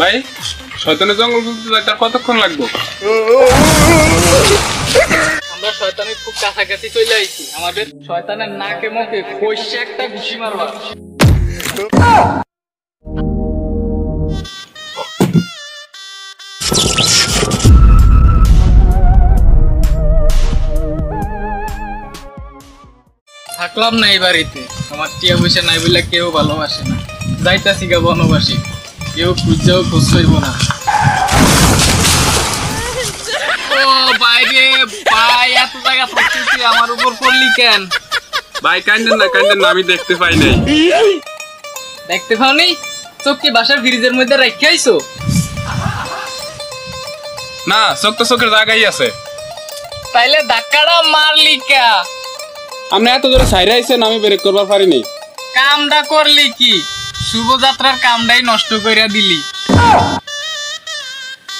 ভাই শয়তানের জঙ্গল বুঝতে যাইতে আর কতক্ষণ লাগবে? আমরা শয়তানের খুব কাছাকাছি চলে আইছি। আমাদের শয়তানের নাকে মুখে কইছে একটা ঘুষি মারবা। থাকলাম না এই বাড়িতে, আমার টিয়া পয়সা নাই বলে কেউ ভালোবাসে না। যাইতাছি গা বনবাসী, কেউ খুঁজছেও খোঁজ করব না। ও বাইরে ভাই, এত জায়গা থাকতেছি, আমার উপর পড়লি কেন? ভাই কান্দেন না, আমি দেখতে পাই নাই। দেখতে পাওনি? চোখ কি বাসার ফ্রিজের মধ্যে রেখে আইছো? না, চোখ তো চোখের জায়গায় আছে। তাইলে ধাক্কাটা মারলি কে? আপনি এত জোরে সাইরে আইছেন, আমি ব্রেক করবার পারিনি। কামটা করলি কি? শুভযাত্রার কামটাই নষ্ট কইরা দিলি।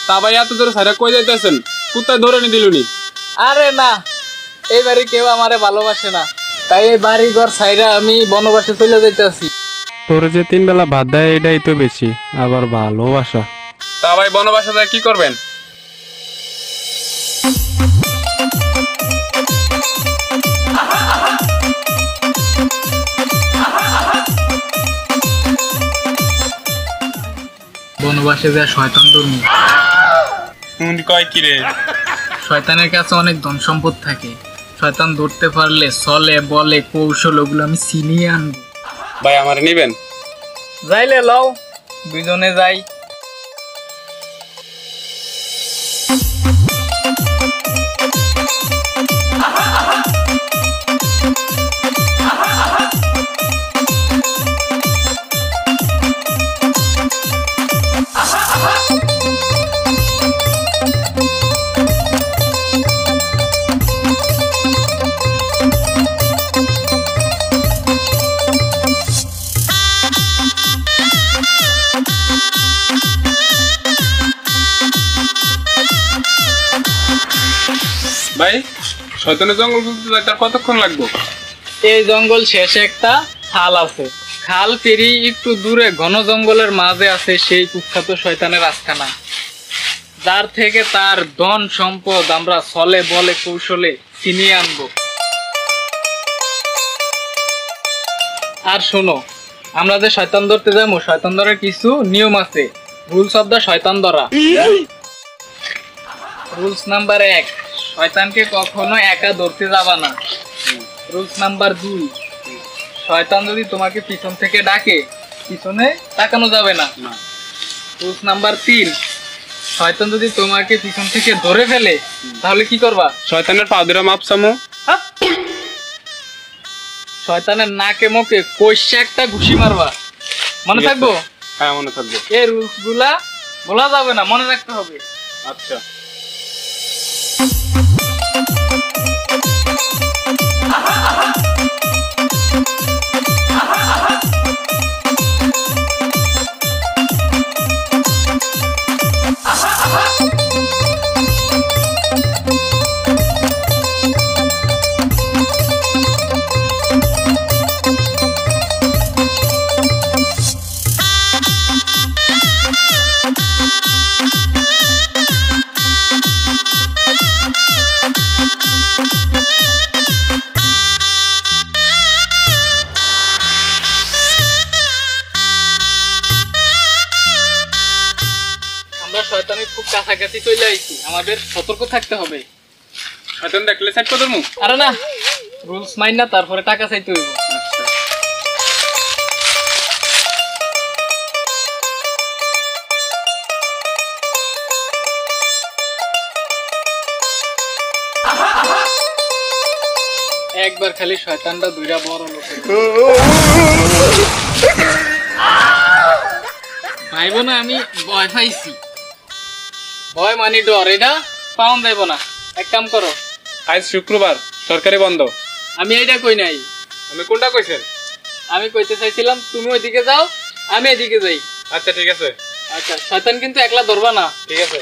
তা ভাই এত জোরে সাইরে কই যাইতেছেন? কুত্তায় ধরে নি দিলুনি? আরে না, এই বাড়ি কেউ আমারে ভালোবাসে না, তাই এই বাড়ি ঘর সাইরা আমি বনবাসে চলে যাইতেছি। তোর যে 3 বেলা ভাত দেয় এটাই তো বেশি, আবার ভালোবাসা। তা ভাই বনবাসে যায় কি করবেন? বনবাসে যা শয়তান ধর্মী। কয় কি রে? শয়তানের কাছে অনেক ধন সম্পদ থাকে, শয়তান ধরতে পারলে চলে বলে কৌশল ওগুলো আমি চিনিয়ে আনবো। ভাই আমার নিবেন? যাইলে লও, দুইজনে যাই। ভাই শয়তানের জঙ্গল বুঝতে যাইতে আর কতক্ষণ লাগবে? এই জঙ্গল শেষে একটা খাল আছে, খাল পেরিয়ে একটু দূরে ঘন জঙ্গলের মাঝে আছে সেই কুখ্যাত শয়তানের আস্তানা, যার থেকে তার ধন সম্পদ আমরা চলে বলে কৌশলে ছিনিয়ে আনবো। আর শোনো, আমরা যে শয়তান ধরতে যাবো, শয়তান ধরার কিছু নিয়ম আছে। রুলস অফ দা শয়তান ধরা। রুলস নাম্বার 1, শয়তানকে কখনো একা ধরতে যাবা না। রুলস নাম্বার 2, শয়তান যদি তোমাকে পিছন থেকে ডাকে, পিছনে তাকানো যাবে না। রুলস নাম্বার 3, শয়তান যদি তোমাকে পিছন থেকে ধরে ফেলে তাহলে কি করবা? শয়তানের পা ধরে মাপসামু। শয়তানের নাকে মুখে কইছে একটা ঘুষি মারবা। মনে থাকবো? হ্যাঁ মনে থাকবো। এই রুলস গুলা বলা যাবে না, মনে রাখতে হবে। আচ্ছা। শয়তানের খুব কাছাকাছি চলে আইছি, আমাদের সতর্ক থাকতে হবে। শয়তান দেখলে সাইড করে দেবো? আরে না, রুলস মাইন না, তারপরে টাকা চাইতে হইব। একবার খালি শয়তানটা দুইটা বড় লোক ভাইব না, আমি ভয় পাইছি। ভয় মানে ডর, এটা পাউন যাইব না। এক কাম করো, আজ শুক্রবার, সরকারি বন্ধ। আমি এইটা কই নাই। আমি কোনটা কইছেন? আমি কইতে চাইছিলাম তুমি ওইদিকে যাও, আমি এদিকে যাই। আচ্ছা ঠিক আছে। আচ্ছা, শয়তান কিন্তু একলা ধরবা না। ঠিক আছে।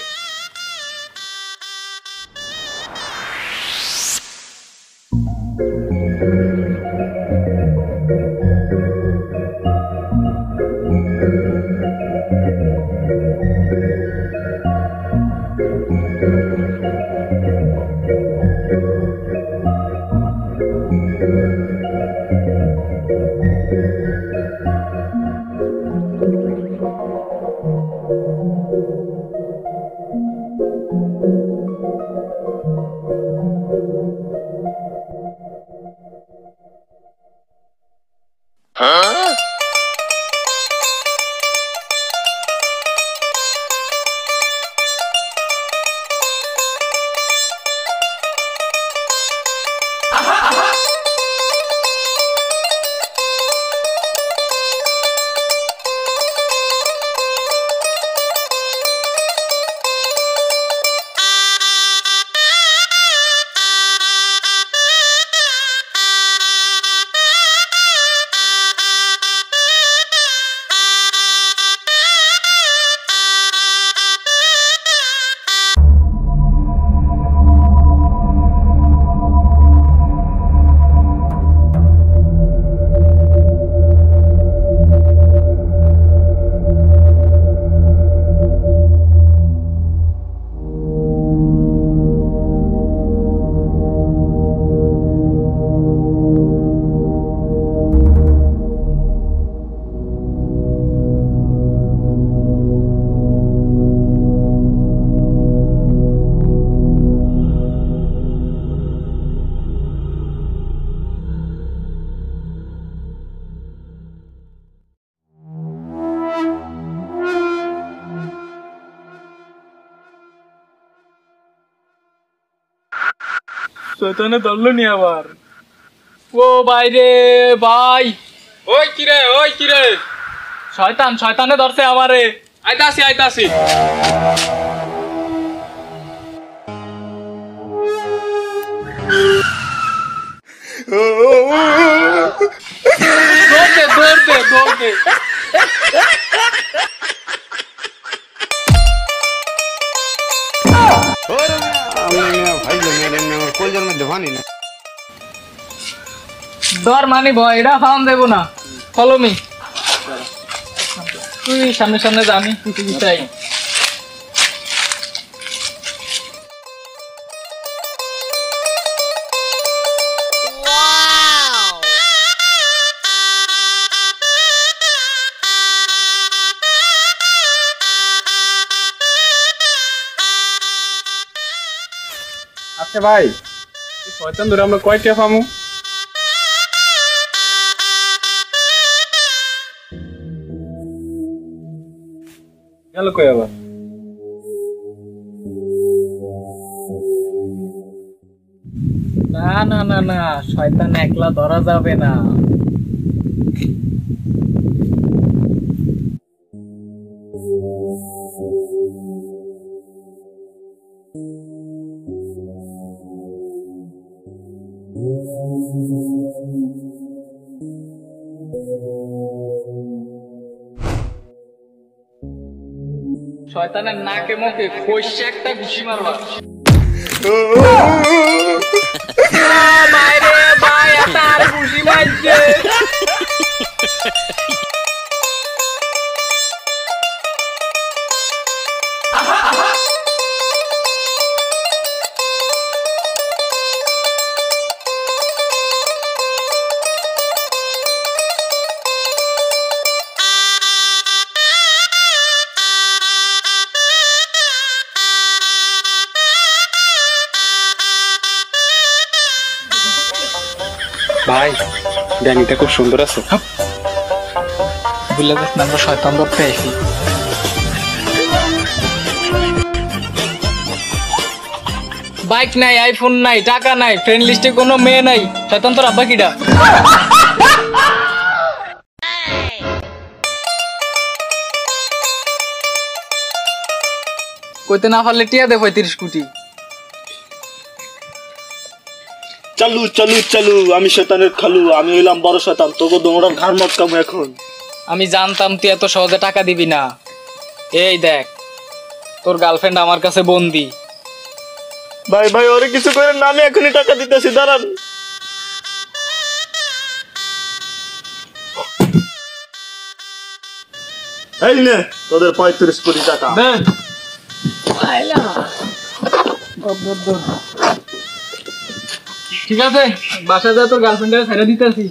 শয়তানে ধরলো নি আবার। ও ভাই রে ভাই, ওই কিরে শয়তানে ধরছে আমারে। আইতাছি দৌড়তে ধর মানি ভয়, এটা ফাউন দেবো না। ফলো মি, তুই সামনে যা, আমি পিছু চাই। আচ্ছা ভাই, শয়তান ধরে আমরা কয়টা পামু? গেল কই আবার? না, শয়তান একলা ধরা যাবে না। শয়তানের নাকে মুখে খইসে একটা ঘুষি মারবা। ভাই রে ভাই, তার ঘুষি মারছে। ভাই, ডাইনিটা খুব সুন্দর আছে। বুঝলে যাস না, আমরা শয়তান ধরতে আইছি। বাইক নাই, আইফোন নাই, টাকা নাই, ফ্রেন্ড লিস্টে কোনো মেয়ে নাই, শয়তান তোর আব্বা কিডা? কইতে না পারলে টিয়া দে 35 কোটি। চালু, আমি শয়তানের খালু, আমি হইলাম বড় শয়তান, তোকে দোমরার ঘাড় মটকামু এখন। আমি জানতাম তুই এত সহজে টাকা দিবি না। এই দেখ, তোর গার্লফ্রেন্ড আমার কাছে বন্দি। ভাই ওরে কিছু করেন না, আমি এখনই টাকা দিতেছি, দাঁড়ান। এই নে তোদের 35 কোটি টাকা। ঠিক আছে, বাসায় যা, তোর গার্লফ্রেন্ডের ছেড়ে দিতেছি।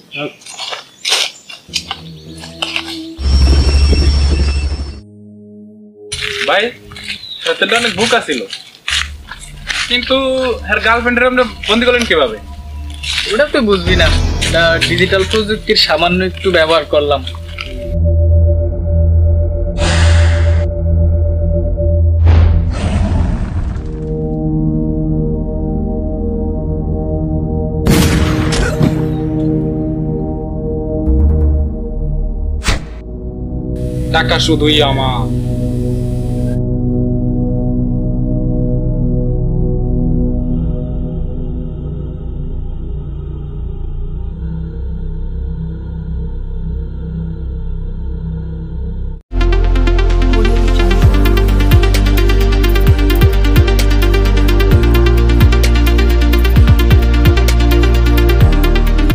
ভাই, শয়তানটা অনেক বুকা ছিল, কিন্তু এর গার্লফ্রেন্ডের আমরা বন্দি করলেন কিভাবে? ওটা তুই বুঝবি না, ডিজিটাল প্রযুক্তির সামান্য একটু ব্যবহার করলাম। টাকা শুধুই আমার।